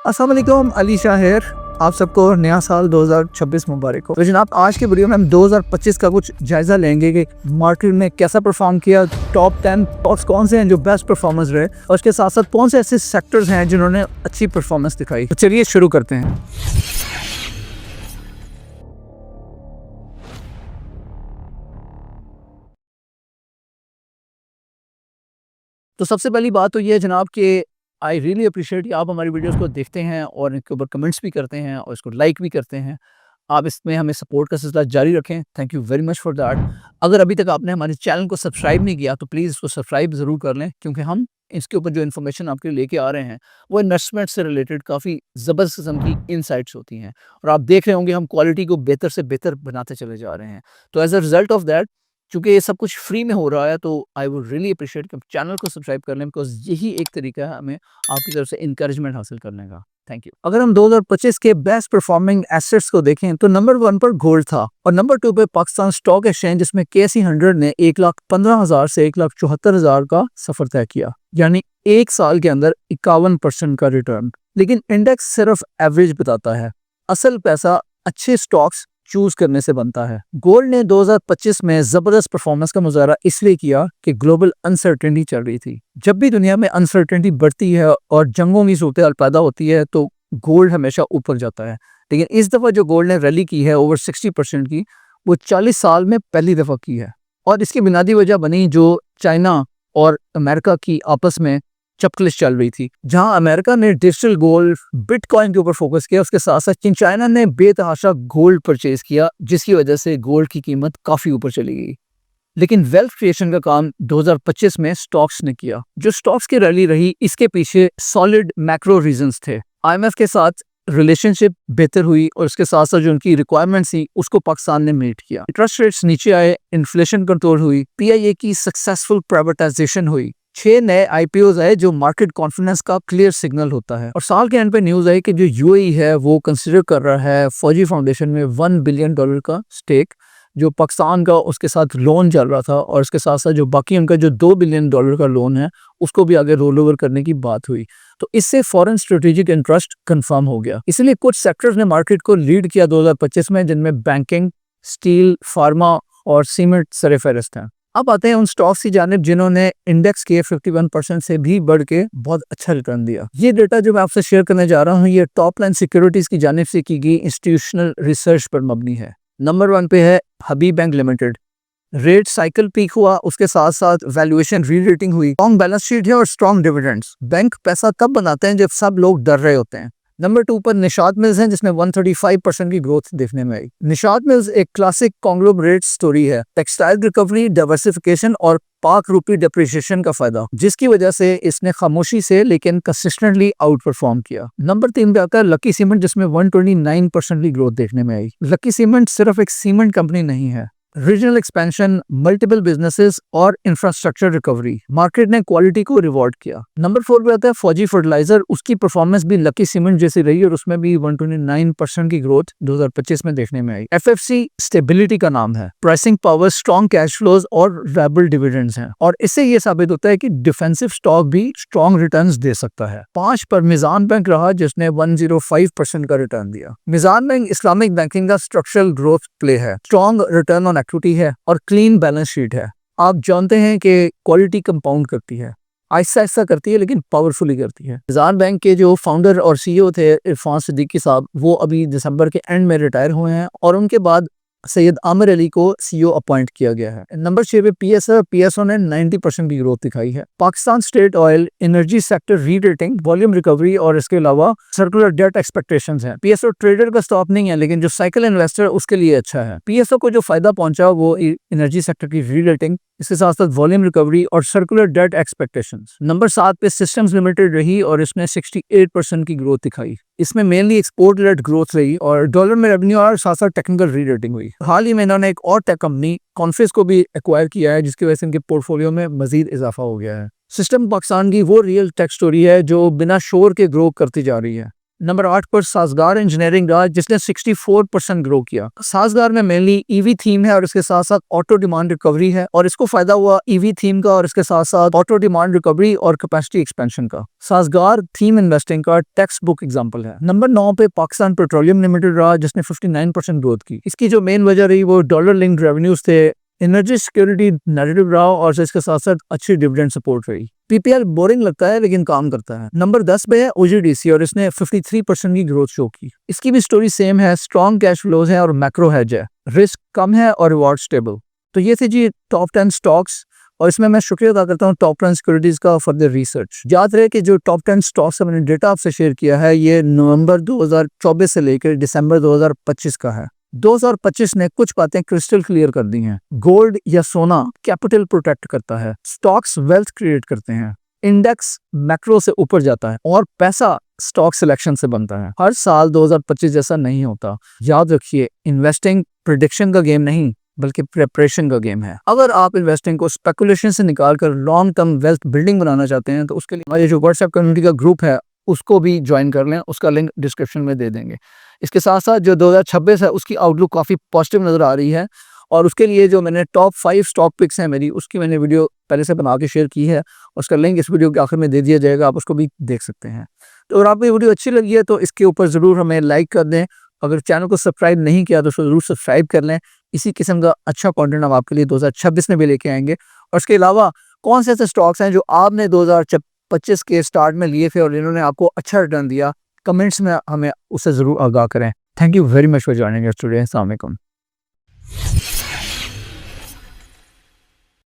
अस्सलाम वालेकुम, अली शाहिर। आप सबको नया साल 2026 मुबारक हो। तो जनाब, आज के वीडियो में हम 2025 का कुछ जायज़ा लेंगे कि मार्केट में कैसा परफॉर्म किया, टॉप 10 स्टॉक्स कौन से हैं जो बेस्ट परफॉर्मेंस रहे, और उसके साथ साथ कौन से ऐसे सेक्टर्स हैं जिन्होंने अच्छी परफॉर्मेंस दिखाई। तो चलिए शुरू करते हैं। तो सबसे पहली बात तो ये है जनाब कि आई रियली अप्रिशिएट कि आप हमारी वीडियोस को देखते हैं और इनके ऊपर कमेंट्स भी करते हैं और इसको लाइक भी करते हैं। आप इसमें हमें सपोर्ट का सिलसिला जारी रखें। Thank you very much for that. अगर अभी तक आपने हमारे चैनल को सब्सक्राइब नहीं किया तो प्लीज़ इसको सब्सक्राइब ज़रूर कर लें, क्योंकि हम इसके ऊपर जो इन्फॉर्मेशन आपके लिए लेके आ रहे हैं वो इन्वेस्टमेंट से रिलेटेड काफ़ी ज़बरदस्त किस्म की इनसाइट्स होती हैं, और आप देख रहे होंगे हम क्वालिटी को बेहतर से बेहतर बनाते चले जा रहे हैं। तो as a result of that, चूँकि ये सब कुछ फ्री में हो रहा है, तो आई वुड रियली अप्रिशिएट कि चैनल को सब्सक्राइब कर लें, बिकॉज़ यही एक तरीका है हमें आपकी तरफ से एनकरेजमेंट हासिल करने का। Thank you. अगर हम 2025 के बेस्ट परफॉर्मिंग एसेट्स को देखें तो नंबर 1 पर गोल्ड था और नंबर 2 पे पाकिस्तान स्टॉक एक्सचेंज, जिसमें KSE 100 ने 1,15,000 से 1,74,000 का सफर तय किया, यानी एक साल के अंदर 51% का रिटर्न। लेकिन इंडेक्स सिर्फ एवरेज बताता है, असल पैसा अच्छे स्टॉक्स चूज करने से बनता है। गोल्ड ने 2025 में जबरदस्त परफॉर्मेंस का मुजाहरा इसलिए किया कि ग्लोबल अनसर्टेनिटी चल रही थी। जब भी दुनिया में अनसर्टेनिटी बढ़ती है और जंगों की सूरत पैदा होती है तो गोल्ड हमेशा ऊपर जाता है। लेकिन इस दफ़ा जो गोल्ड ने रैली की है ओवर 60% की, वो 40 साल में पहली दफ़ा की है। और इसकी बुनियादी वजह बनी जो चाइना और अमेरिका की आपस में चपकलिश चल रही थी, जहां अमेरिका ने डिजिटल गोल्ड बिटकॉइन के ऊपर फोकस किया, उसके साथ साथ चाइना ने बेतहाशा गोल्ड परचेज किया, जिसकी वजह से गोल्ड की कीमत काफ़ी ऊपर चली गई। लेकिन वेल्थ क्रिएशन का काम 2025 में स्टॉक्स ने किया। जो स्टॉक्स की रैली रही, इसके पीछे सॉलिड मैक्रो रीजंस थे। IMF के साथ रिलेशनशिप बेहतर हुई और उसके साथ साथ जो उनकी रिक्वायरमेंट्स थी उसको पाकिस्तान ने मीट किया। इंटरेस्ट रेट्स नीचे आए, इन्फ्लेशन कंट्रोल हुई, PIA की सक्सेसफुल प्राइवेटाइजेशन हुई, 6 नए IPOs आए जो मार्केट कॉन्फिडेंस का क्लियर सिग्नल होता है। और साल के एंड पे न्यूज़ आई कि जो UAE है वो कंसिडर कर रहा है फौजी फाउंडेशन में $1 बिलियन का स्टेक, जो पाकिस्तान का उसके साथ लोन चल रहा था, और उसके साथ साथ जो बाकी उनका जो $2 बिलियन का लोन है उसको भी आगे रोल ओवर करने की बात हुई। तो इससे फॉरेन स्ट्रेटेजिक इंटरेस्ट कंफर्म हो गया। इसलिए कुछ सेक्टर्स ने मार्केट को लीड किया 2025 में, जिनमें बैंकिंग, स्टील, फार्मा और सीमेंट सरफहरिस्त हैं। अब आते हैं उन स्टॉक्स की जानिब जिन्होंने इंडेक्स के 51% से भी बढ़ के बहुत अच्छा रिटर्न दिया। ये डेटा जो मैं आपसे शेयर करने जा रहा हूँ, ये टॉप लाइन सिक्योरिटीज की जानिब से की गई इंस्टीट्यूशनल रिसर्च पर मबनी है। नंबर 1 पे है Habib bank limited. Rate cycle peak हुआ, उसके साथ साथ वैल्यूएशन री रेटिंग हुई, स्ट्रॉन्ग बैलेंस शीट है और स्ट्रॉन्ग डिविडेंड्स। बैंक पैसा तब बनाते हैं जब सब लोग डर रहे होते हैं। नंबर 2 पर निशात मिल्स हैं, जिसमें 135% की ग्रोथ देखने में आई। निशात मिल्स एक क्लासिक कॉन्ग्लोमरेट स्टोरी है, टेक्सटाइल रिकवरी, डाइवर्सिफिकेशन और पाक रूपी डिप्रिसिएशन का फायदा, जिसकी वजह से इसने खामोशी से लेकिन कंसिस्टेंटली आउट परफॉर्म किया। नंबर 3 पे आता है लकी सीमेंट, जिसमें 129% की ग्रोथ देखने में आई। लकी सीमेंट सिर्फ एक सीमेंट कंपनी नहीं है, रीजनल एक्सपेंशन, मल्टीपल बिजनेसेस और इंफ्रास्ट्रक्चर रिकवरी, मार्केट ने क्वालिटी को रिवॉर्ड किया। नंबर 4 पे आता है फौजी फर्टिलाइजर। उसकी परफॉर्मेंस भी लकी सीमेंट जैसी रही और उसमें भी 129% की ग्रोथ 2025 में देखने में आई। FFC स्टेबिलिटी का नाम है, pricing power, strong cash flows और रेबल डिविडेंड्स हैं, और इससे ये साबित होता है कि डिफेंसिव स्टॉक भी स्ट्रॉन्ग रिटर्न्स दे सकता है। 5 पर मिजान बैंक रहा, जिसने 105% का रिटर्न दिया। मिजान बैंक इस्लामिक बैंकिंग का स्ट्रक्चरल ग्रोथ प्ले है, स्ट्रॉन्ग रिटर्न ऑन इक्विटी है और क्लीन बैलेंस शीट है। आप जानते हैं कि क्वालिटी कंपाउंड करती है, आहिस्ता आहिस्ता करती है लेकिन पावरफुली करती है। मिजान बैंक के जो फाउंडर और CEO थे इरफान सिद्दीकी साहब, वो अभी दिसंबर के एंड में रिटायर हुए हैं और उनके बाद सैयद आमिर अली को CEO अपॉइंट किया गया है। नंबर 6 पे PSO ने 90% की ग्रोथ दिखाई है। Pakistan state oil, energy sector री रेटिंग, वॉल्यूम रिकवरी और इसके अलावा सर्कुलर डेट एक्सपेक्टेशंस हैं। PSO ट्रेडर का स्टॉक नहीं है, लेकिन जो साइकिल इन्वेस्टर उसके लिए अच्छा है। PSO को जो फायदा पहुंचा वो एनर्जी सेक्टर की री रेटिंग, इसके साथ साथ वॉल्यूम रिकवरी और सर्कुलर डेट एक्सपेक्टेशंस। नंबर 7 पे सिस्टम्स लिमिटेड रही और इसने 68% की ग्रोथ दिखाई। इसमें मेनली एक्सपोर्ट लेड ग्रोथ रही और डॉलर में रेवेन्यू और साथ साथ टेक्निकल री रेटिंग हुई। हाल ही में इन्होंने एक और टेक कंपनी कॉन्फ्रेंस को भी एक्वायर किया है, जिसकी वजह से इनके पोर्टफोलियो में मजीद इजाफा हो गया है। सिस्टम पाकिस्तान की वो रियल टेक स्टोरी है जो बिना शोर के ग्रो करती जा रही है। नंबर 8 पर साजगार इंजीनियरिंग रहा जिसने 64% ग्रो किया। साजगार में मेनली ईवी थीम है और इसके साथ साथ ऑटो डिमांड रिकवरी है और इसको फायदा हुआ ईवी थीम का और इसके साथ साथ ऑटो डिमांड रिकवरी और कैपेसिटी एक्सपेंशन का। साजगार थीम इन्वेस्टिंग का टेक्स्ट बुक एग्जाम्पल है। नंबर 9 पे पाकिस्तान पेट्रोलियम लिमिटेड रहा जिसने 59% ग्रोथ की। इसकी जो मेन वजह रही वो डॉलर लिंक्ड रेवेन्यूज थे, एनर्जी सिक्योरिटी नैरेटिव रहा और इसके साथ साथ अच्छी डिविडेंड सपोर्ट रही। पीपीएल बोरिंग लगता है लेकिन काम करता है। नंबर 10 पे है ओजीडीसी और इसने 53% की ग्रोथ शो की। इसकी भी स्टोरी सेम है, स्ट्रॉन्ग कैश फ्लोज है और मैक्रो हेज है, रिस्क कम है और रिवॉर्ड स्टेबल। तो ये थे जी टॉप 10 स्टॉक्स और इसमें मैं शुक्रिया अदा करता हूँ टॉप 10 सिक्योरिटीज का फॉर द रिसर्च। याद रहे कि जो टॉप 10 स्टॉक्स का मैंने डेटा आपसे शेयर किया है ये नवंबर 2024 से लेकर दिसंबर 2025 का है। 2025 ने कुछ बातें क्रिस्टल क्लियर कर दी हैं। गोल्ड या सोना कैपिटल प्रोटेक्ट करता है, स्टॉक्स वेल्थ क्रिएट करते हैं, इंडेक्स मैक्रो से ऊपर जाता है और पैसा स्टॉक सिलेक्शन से बनता है। हर साल 2025 जैसा नहीं होता। याद रखिए, इन्वेस्टिंग प्रेडिक्शन का गेम नहीं बल्कि प्रेपरेशन का गेम है। अगर आप इन्वेस्टिंग को स्पेकुलेशन से निकालकर लॉन्ग टर्म वेल्थ बिल्डिंग बनाना चाहते हैं तो उसके लिए हमारे जो व्हाट्सएप कम्युनिटी का ग्रुप है उसको भी ज्वाइन कर लें, उसका लिंक डिस्क्रिप्शन में दे देंगे। इसके साथ साथ जो 2026 है उसकी आउटलुक काफ़ी पॉजिटिव नज़र आ रही है और उसके लिए जो मैंने टॉप 5 स्टॉक पिक्स हैं मेरी, उसकी मैंने वीडियो पहले से बना के शेयर की है, उसका लिंक इस वीडियो के आखिर में दे दिया जाएगा, आप उसको भी देख सकते हैं। तो अगर आपको ये वीडियो अच्छी लगी है तो इसके ऊपर ज़रूर हमें लाइक कर दें। अगर चैनल को सब्सक्राइब नहीं किया तो उसको ज़रूर सब्सक्राइब कर लें। इसी किस्म का अच्छा कंटेंट हम आपके लिए 2026 में भी लेके आएंगे। और उसके अलावा कौन से ऐसे स्टॉक्स हैं जो आपने 2025 के स्टार्ट में लिए थे और इन्होंने आपको अच्छा रिटर्न दिया, कमेंट्स में हमें उससे ज़रूर आगाह करें। Thank you very much for joining us today. अस्सलाम वालेकुम।